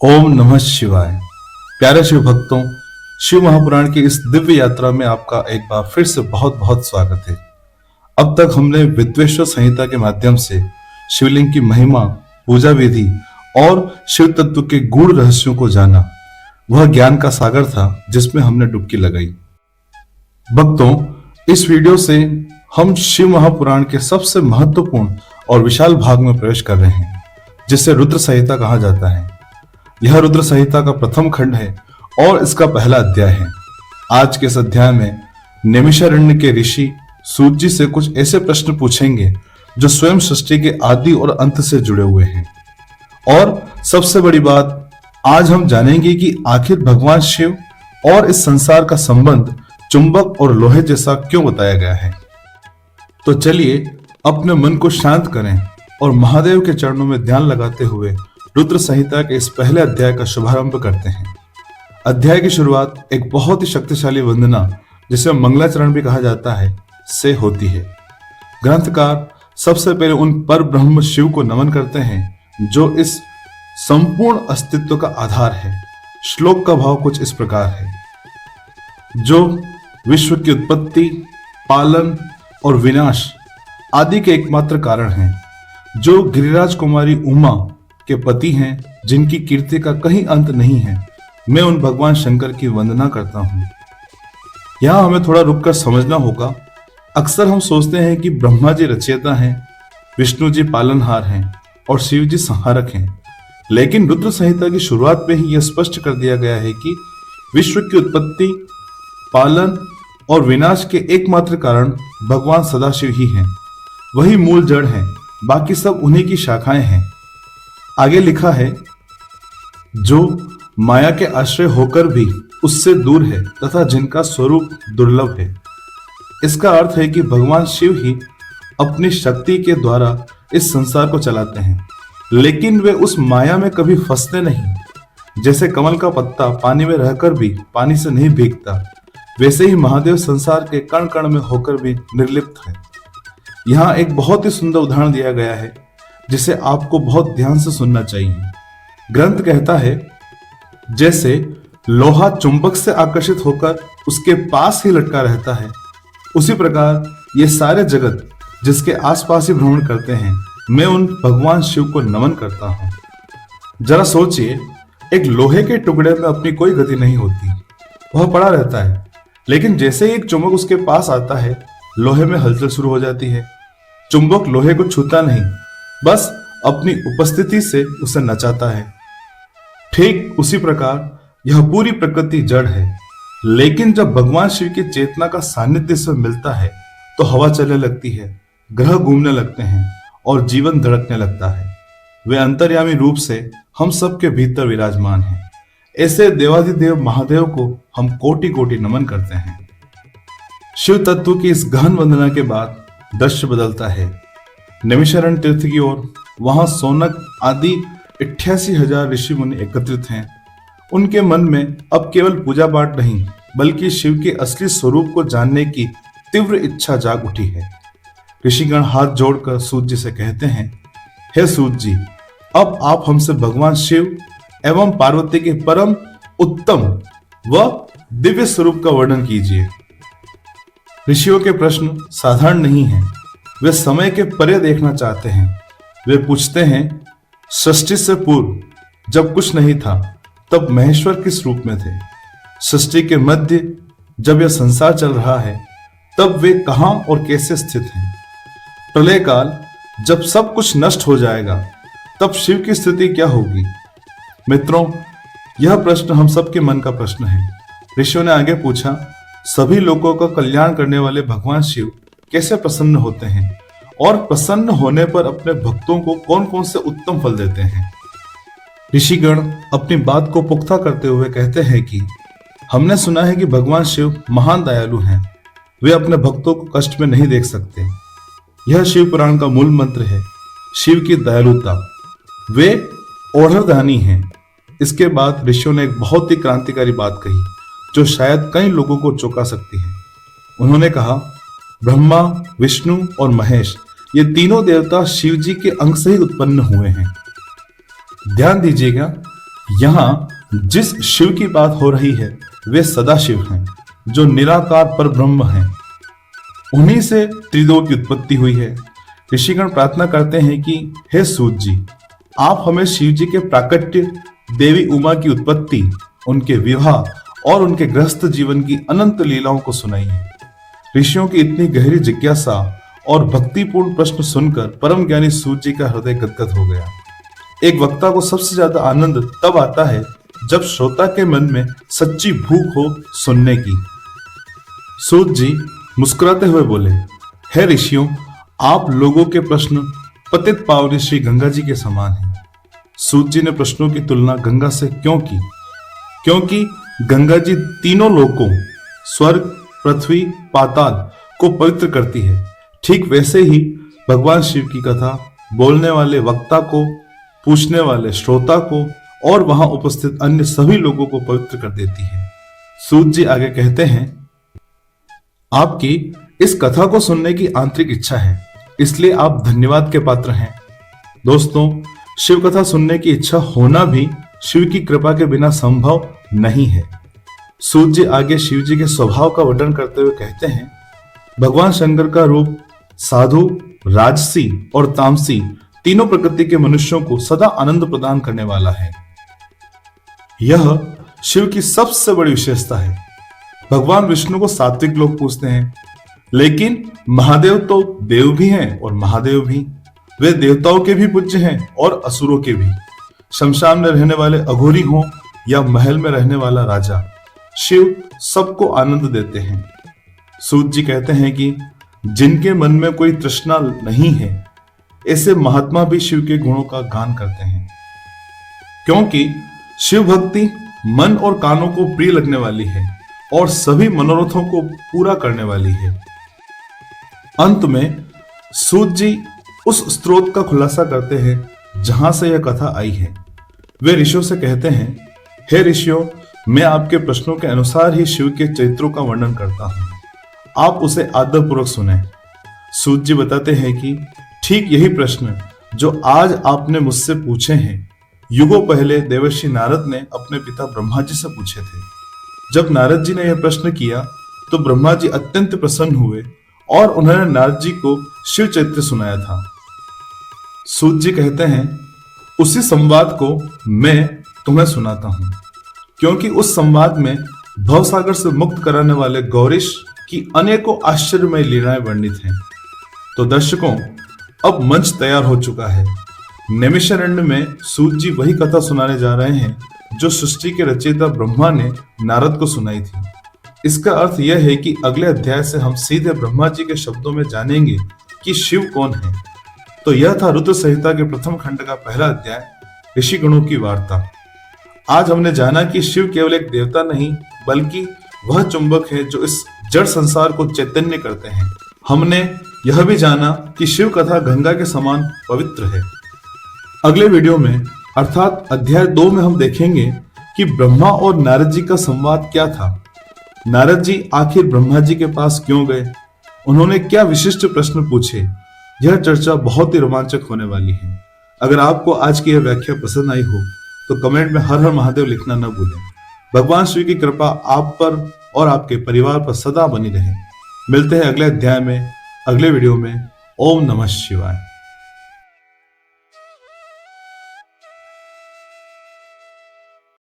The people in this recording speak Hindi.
ओम नमः शिवाय। प्यारे शिव भक्तों, शिव महापुराण की इस दिव्य यात्रा में आपका एक बार फिर से बहुत बहुत स्वागत है। अब तक हमने विद्वेश्वर संहिता के माध्यम से शिवलिंग की महिमा, पूजा विधि और शिव तत्व के गूढ़ रहस्यों को जाना। वह ज्ञान का सागर था जिसमें हमने डुबकी लगाई। भक्तों, इस वीडियो से हम शिव महापुराण के सबसे महत्वपूर्ण और विशाल भाग में प्रवेश कर रहे हैं, जिसे रुद्र संहिता कहा जाता है। यह रुद्र संहिता का प्रथम खंड है और इसका पहला अध्याय है। आज के इस अध्याय में नैमिषारण्य के ऋषि सूत जी से कुछ ऐसे प्रश्न पूछेंगे जो स्वयं सृष्टि के आदि और अंत से जुड़े हुए हैं। और सबसे बड़ी बात, आज हम जानेंगे कि आखिर भगवान शिव और इस संसार का संबंध चुंबक और लोहे जैसा क्यों बताया गया है। तो चलिए अपने मन को शांत करें और महादेव के चरणों में ध्यान लगाते हुए रुद्र संहिता के इस पहले अध्याय का शुभारंभ करते हैं। अध्याय की शुरुआत एक बहुत ही शक्तिशाली वंदना, जिसे मंगलाचरण भी कहा जाता है, से होती है। ग्रंथकार सबसे पहले उन पर ब्रह्म शिव को नमन करते हैं जो इस संपूर्ण अस्तित्व का आधार है। श्लोक का भाव कुछ इस प्रकार है। जो विश्व की उत्पत्ति, पालन और विनाश आदि के एकमात्र कारण हैं, जो गिरिराज कुमारी उमा के पति हैं, जिनकी कीर्ति का कहीं अंत नहीं है, मैं उन भगवान शंकर की वंदना करता हूं। यहां हमें थोड़ा रुककर समझना होगा। अक्सर हम सोचते हैं कि ब्रह्मा जी रचयिता हैं, विष्णु जी पालनहार हैं और शिव जी संहारक हैं। लेकिन रुद्र संहिता की शुरुआत में ही यह स्पष्ट कर दिया गया है कि विश्व की उत्पत्ति, पालन और विनाश के एकमात्र कारण भगवान सदाशिव ही हैं। वही मूल जड़ हैं, बाकी सब उन्हीं की शाखाएं हैं। आगे लिखा है, जो माया के आश्रय होकर भी उससे दूर है तथा जिनका स्वरूप दुर्लभ है। इसका अर्थ है कि भगवान शिव ही अपनी शक्ति के द्वारा इस संसार को चलाते हैं, लेकिन वे उस माया में कभी फंसते नहीं। जैसे कमल का पत्ता पानी में रहकर भी पानी से नहीं भीगता, वैसे ही महादेव संसार के कण कण में होकर भी निर्लिप्त है। यहाँ एक बहुत ही सुंदर उदाहरण दिया गया है, जिसे आपको बहुत ध्यान से सुनना चाहिए। ग्रंथ कहता है, जैसे लोहा चुंबक से आकर्षित होकर उसके पास ही लटका रहता है, उसी प्रकार ये सारे जगत जिसके आसपास ही भ्रमण करते हैं, मैं उन भगवान शिव को नमन करता हूं। जरा सोचिए, एक लोहे के टुकड़े में अपनी कोई गति नहीं होती, वह पड़ा रहता है, लेकिन जैसे ही एक चुंबक उसके पास आता है, लोहे में हलचल शुरू हो जाती है। चुंबक लोहे को छूता नहीं, बस अपनी उपस्थिति से उसे नचाता है। ठीक उसी प्रकार यह पूरी प्रकृति जड़ है, लेकिन जब भगवान शिव की चेतना का सानिध्य से मिलता है तो हवा चलने लगती है, ग्रह घूमने लगते हैं और जीवन धड़कने लगता है। वे अंतर्यामी रूप से हम सबके भीतर विराजमान हैं। ऐसे देवाधिदेव महादेव को हम कोटि कोटि नमन करते हैं। शिव तत्व की इस गहन वंदना के बाद दृश्य बदलता है। नैमिषारण्य तीर्थ की ओर। वहां सौनक आदि 88,000 ऋषि मुनि एकत्रित हैं। उनके मन में अब केवल पूजा पाठ नहीं, बल्कि शिव के असली स्वरूप को जानने की तीव्र इच्छा जाग उठी है। ऋषिगण हाथ जोड़कर सूत जी से कहते हैं, हे सूत जी, अब आप हमसे भगवान शिव एवं पार्वती के परम उत्तम व दिव्य स्वरूप का वर्णन कीजिए। ऋषियों के प्रश्न साधारण नहीं हैं। वे समय के परे देखना चाहते हैं। वे पूछते हैं, सृष्टि से पूर्व जब कुछ नहीं था, तब महेश्वर किस रूप में थे? सृष्टि के मध्य जब यह संसार चल रहा है, तब वे कहां और कैसे स्थित हैं? प्रलय काल जब सब कुछ नष्ट हो जाएगा, तब शिव की स्थिति क्या होगी? मित्रों, यह प्रश्न हम सबके मन का प्रश्न है। ऋषियों ने आगे पूछा, सभी लोगों का कल्याण करने वाले भगवान शिव कैसे प्रसन्न होते हैं और प्रसन्न होने पर अपने भक्तों को कौन कौन से उत्तम फल देते हैं? ऋषिगण अपनी बात को पुख्ता करते हुए कहते हैं कि हमने सुना है कि भगवान शिव महान दयालु हैं। वे अपने भक्तों को कष्ट में नहीं देख सकते। यह शिव पुराण का मूल मंत्र है, शिव की दयालुता। वे ओढ़रदानी हैं। इसके बाद ऋषियों ने एक बहुत ही क्रांतिकारी बात कही, जो शायद कई लोगों को चौंका सकती है। उन्होंने कहा, ब्रह्मा, विष्णु और महेश, ये तीनों देवता शिव जी के अंग से ही उत्पन्न हुए हैं। ध्यान दीजिएगा, यहाँ जिस शिव की बात हो रही है वे सदाशिव हैं, जो निराकार पर ब्रह्म हैं। उन्हीं से त्रिदेव की उत्पत्ति हुई है। ऋषिगण प्रार्थना करते हैं कि हे सूत जी, आप हमें शिव जी के प्राकट्य, देवी उमा की उत्पत्ति, उनके विवाह और उनके गृहस्थ जीवन की अनंत लीलाओं को सुनाइए। ऋषियों की इतनी गहरी जिज्ञासा और भक्तिपूर्ण प्रश्न सुनकर परम ज्ञानी सूत जी का हृदय गदगद हो गया। एक वक्ता को सबसे ज्यादा आनंद तब आता है जब श्रोता के मन में सच्ची भूख हो सुनने की। सूत जी मुस्कुराते हुए बोले, हे ऋषियों, आप लोगों के प्रश्न पतित पावनी श्री गंगा जी के समान हैं। सूत जी ने प्रश्नों की तुलना गंगा से क्यों की? क्योंकि गंगा जी तीनों लोकों, स्वर्ग, पृथ्वी, पाताल को पवित्र करती है। ठीक वैसे ही भगवान शिव की कथा बोलने वाले वक्ता को, पूछने वाले श्रोता को और वहां उपस्थित अन्य सभी लोगों को पवित्र कर देती है। सूत जी आगे कहते हैं, आपकी इस कथा को सुनने की आंतरिक इच्छा है, इसलिए आप धन्यवाद के पात्र हैं। दोस्तों, शिव कथा सुनने की इच्छा होना भी शिव की कृपा के बिना संभव नहीं है। सूत जी आगे शिव जी के स्वभाव का वर्णन करते हुए कहते हैं, भगवान शंकर का रूप साधु, राजसी और तामसी तीनों प्रकृति के मनुष्यों को सदा आनंद प्रदान करने वाला है। यह शिव की सबसे बड़ी विशेषता है। भगवान विष्णु को सात्विक लोग पूजते हैं, लेकिन महादेव तो देव भी हैं और महादेव भी। वे देवताओं के भी पूज्य हैं और असुरों के भी। शमशान में रहने वाले अघोरी हों या महल में रहने वाला राजा, शिव सबको आनंद देते हैं। सूत जी कहते हैं कि जिनके मन में कोई तृष्णा नहीं है, ऐसे महात्मा भी शिव के गुणों का गान करते हैं, क्योंकि शिव भक्ति मन और कानों को प्रिय लगने वाली है और सभी मनोरथों को पूरा करने वाली है। अंत में सूत जी उस स्रोत का खुलासा करते हैं जहां से यह कथा आई है। वे ऋषियों से कहते हैं, हे ऋषियों, मैं आपके प्रश्नों के अनुसार ही शिव के चरित्रों का वर्णन करता हूं, आप उसे आदरपूर्वक सुने। सूत जी बताते हैं कि ठीक यही प्रश्न जो आज आपने मुझसे पूछे हैं, युगों पहले देवर्षि नारद ने अपने पिता ब्रह्मा जी से पूछे थे। जब नारद जी ने यह प्रश्न किया तो ब्रह्मा जी अत्यंत प्रसन्न हुए और उन्होंने नारद जी को शिव चरित्र सुनाया था। सूत जी कहते हैं, उसी संवाद को मैं तुम्हें सुनाता हूं, क्योंकि उस संवाद में भवसागर से मुक्त कराने वाले गौरीश की अनेकों आश्चर्यमय लीलाएं वर्णित हैं। तो दर्शकों, अब मंच तैयार हो चुका है। नैमिषारण्य में सूत जी वही कथा सुनाने जा रहे हैं जो सृष्टि के रचयिता ब्रह्मा ने नारद को सुनाई थी। इसका अर्थ यह है कि अगले अध्याय से हम सीधे ब्रह्मा जी के शब्दों में जानेंगे कि शिव कौन है। तो यह था रुद्र संहिता के प्रथम खंड का पहला अध्याय, ऋषिगणों की वार्ता। आज हमने जाना कि शिव केवल एक देवता नहीं, बल्कि वह चुंबक है जो इस जड़ संसार को चैतन्य करते हैं। हमने यह भी जाना कि शिव कथा गंगा के समान पवित्र है। अगले वीडियो में अर्थात अध्याय 2 में हम देखेंगे कि ब्रह्मा और नारद जी का संवाद क्या था। नारद जी आखिर ब्रह्मा जी के पास क्यों गए, उन्होंने क्या विशिष्ट प्रश्न पूछे। यह चर्चा बहुत ही रोमांचक होने वाली है। अगर आपको आज की यह व्याख्या पसंद आई हो तो कमेंट में हर हर महादेव लिखना न भूलें। भगवान शिव की कृपा आप पर और आपके परिवार पर सदा बनी रहे। मिलते हैं अगले अध्याय में, अगले वीडियो में। ओम नमः शिवाय।